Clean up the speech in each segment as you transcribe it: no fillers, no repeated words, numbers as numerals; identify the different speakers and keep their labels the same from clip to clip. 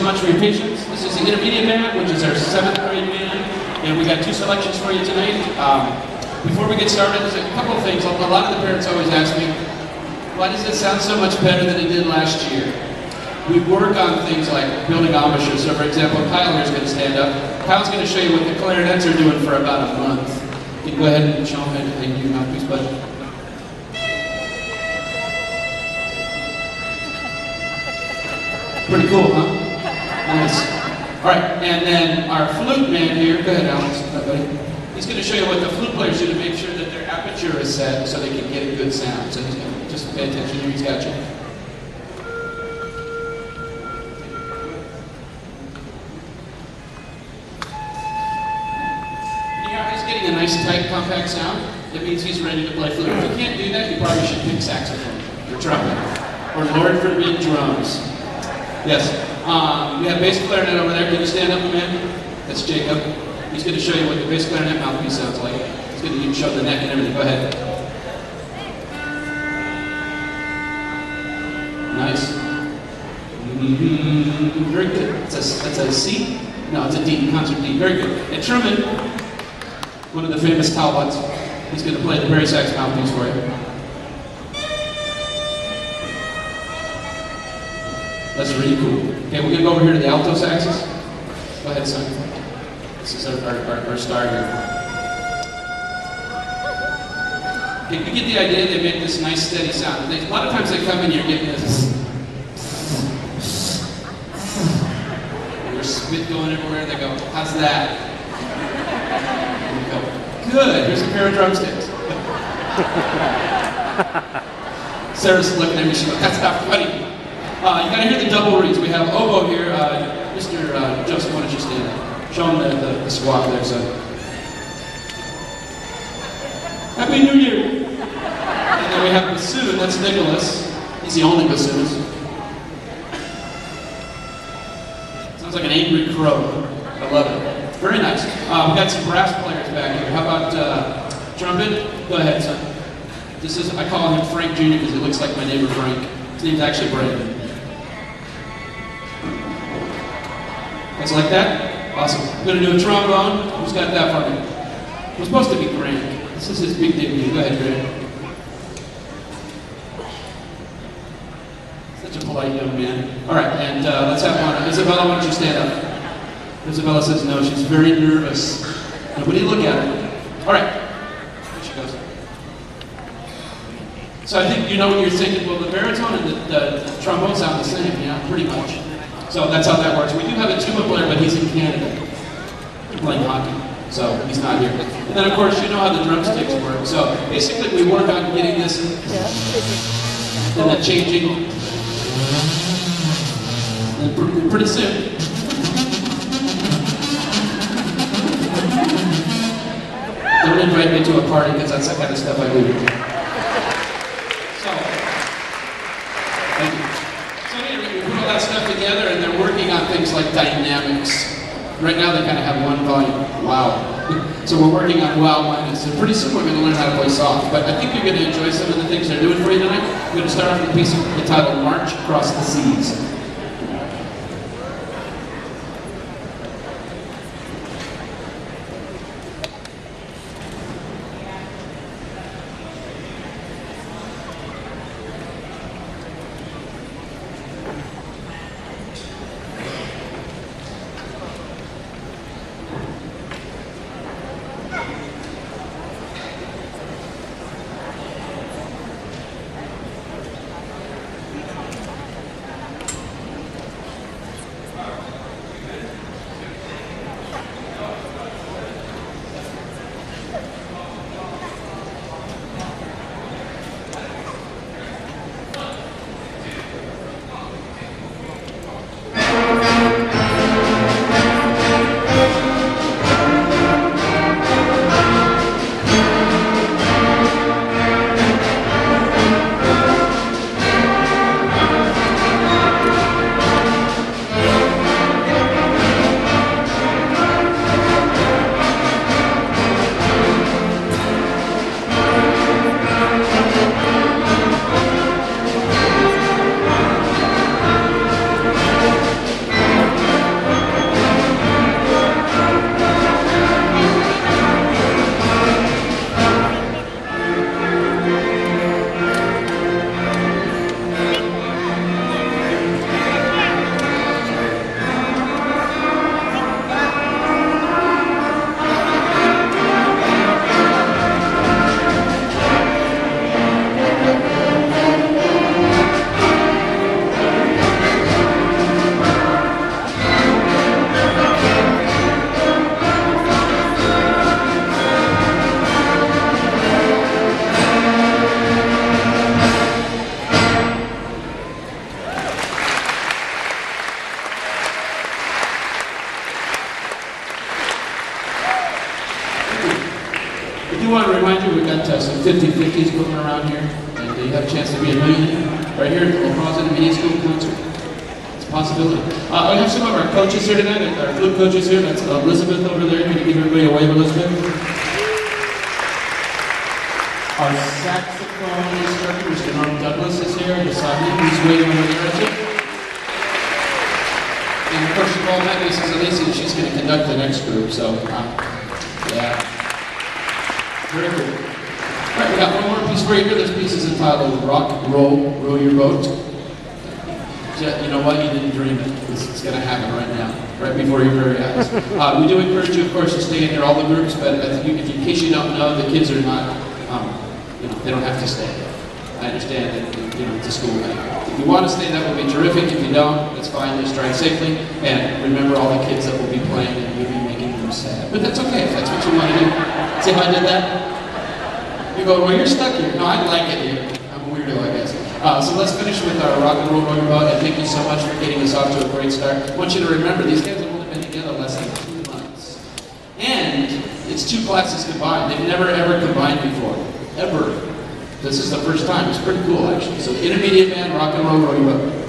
Speaker 1: much for your patience. This is the intermediate band, which is our 7th grade band, and we got 2 selections for you tonight. Before we get started, there's a couple of things. A lot of the parents always ask me, why does it sound so much better than it did last year? We work on things like building embouchures. So for example, Kyle here is going to stand up. Kyle's going to show you what the clarinets are doing for about a month. You can go ahead and show him and your mouthpiece, bud. Pretty cool, huh? Nice. All right, and then our flute man here, go ahead, Alex, buddy. He's going to show you what the flute players do to make sure that their aperture is set so they can get a good sound. So he's going to just pay attention here. He's got you. He's getting a nice, tight, compact sound. That means he's ready to play flute. If you can't do that, you probably should pick saxophone or trumpet or Lord forbid drums. Yes. We have bass clarinet over there. Can you stand up a minute? That's Jacob. He's going to show you what the bass clarinet mouthpiece sounds like. He's going to show the neck and everything. Go ahead. Nice. Very good. That's a C? No, it's a D. Concert D. Very good. And Truman, one of the famous Talbots, he's going to play the Barry sax mouthpiece for you. That's really cool. Okay, we're going to go over here to the alto saxes. Go ahead, son. This is our star here. Okay, you get the idea. They make this nice steady sound. A lot of times they come in, you're getting this. There's spit going everywhere. They go, how's that? And you go, good. Here's a pair of drumsticks. Sarah's looking at me. She goes, that's not funny. You gotta hear the double reeds. We have oboe here. Mr. Joseph, why don't you stand up? Show him the squawk there, son. Happy New Year! And then we have bassoon. That's Nicholas. He's the only bassoonist. Sounds like an angry crow. I love it. Very nice. We got some brass players back here. How about trumpet? Go ahead, son. I call him Frank Jr. because he looks like my neighbor Frank. His name's actually Brandon. It's like that? Awesome. I'm going to do a trombone. Who's got that for me? We're supposed to be Grant. This is his big debut. Go ahead, Grant. Such a polite young man. All right, and let's have one. Isabella, why don't you stand up? Isabella says no. She's very nervous. Nobody look at her. All right. There she goes. So I think you know what you're thinking. Well, the baritone and the trombone sound the same, pretty much. So that's how that works. We do have a tuba player, but he's in Canada playing hockey, so he's not here. And then, of course, you know how the drumsticks work. So basically, we work on getting this and then changing. And pretty soon. Don't invite me to a party because that's the kind of stuff I do. Thank you. So anyway, we put all that stuff together and they're working on things like dynamics. Right now they kind of have one volume, wow. So we're working on wow minus. And pretty soon we're going to learn how to play soft. But I think you're going to enjoy some of the things they're doing for you tonight. We're going to start off with a piece entitled March Across the Seas. you have a chance to be a millionaire right here at the La Plaza Media School concert. It's a possibility. We have some of our coaches here tonight, our flute coaches here. That's Elizabeth over there. Can you give everybody a wave, Elizabeth? Our saxophone instructor, Mr. Norm Douglas, is here. Beside him, he's waiting over there, too. And of course, you've all met Mrs. Elise, and she's going to conduct the next group, so, yeah. Very good. All right, we got one more piece for you here. This piece is entitled Rock, Row Your Boat. You know what? You didn't dream it. It's going to happen right now, right before your very eyes. We do encourage you, of course, to stay in here, all the groups, but in case you don't know, the kids are not, they don't have to stay. I understand that, it's a school thing. If you want to stay, that would be terrific. If you don't, that's fine. Just drive safely. And remember all the kids that will be playing and you'll be making them sad. But that's okay if that's what you want to do. See how I did that? You go, well, you're stuck here. No, I like it here. I'm a weirdo, I guess. So let's finish with our rock and roll roller boat, and thank you so much for getting us off to a great start. I want you to remember, these guys have only been together less than 2 months. And it's 2 classes combined. They've never ever combined before. Ever. This is the first time. It's pretty cool, actually. So intermediate band, rock and roll roller boat.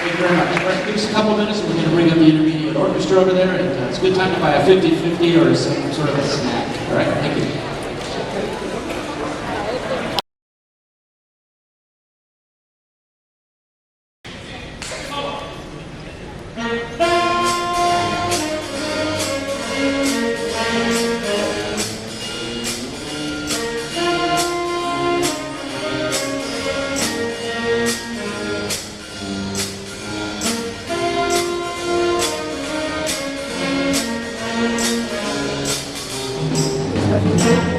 Speaker 1: Thank you very much. All right, give us a couple minutes and we're going to bring up the intermediate orchestra over there, and it's a good time to buy a 50-50 or some sort of a snack. All right, thank you.
Speaker 2: Thank you.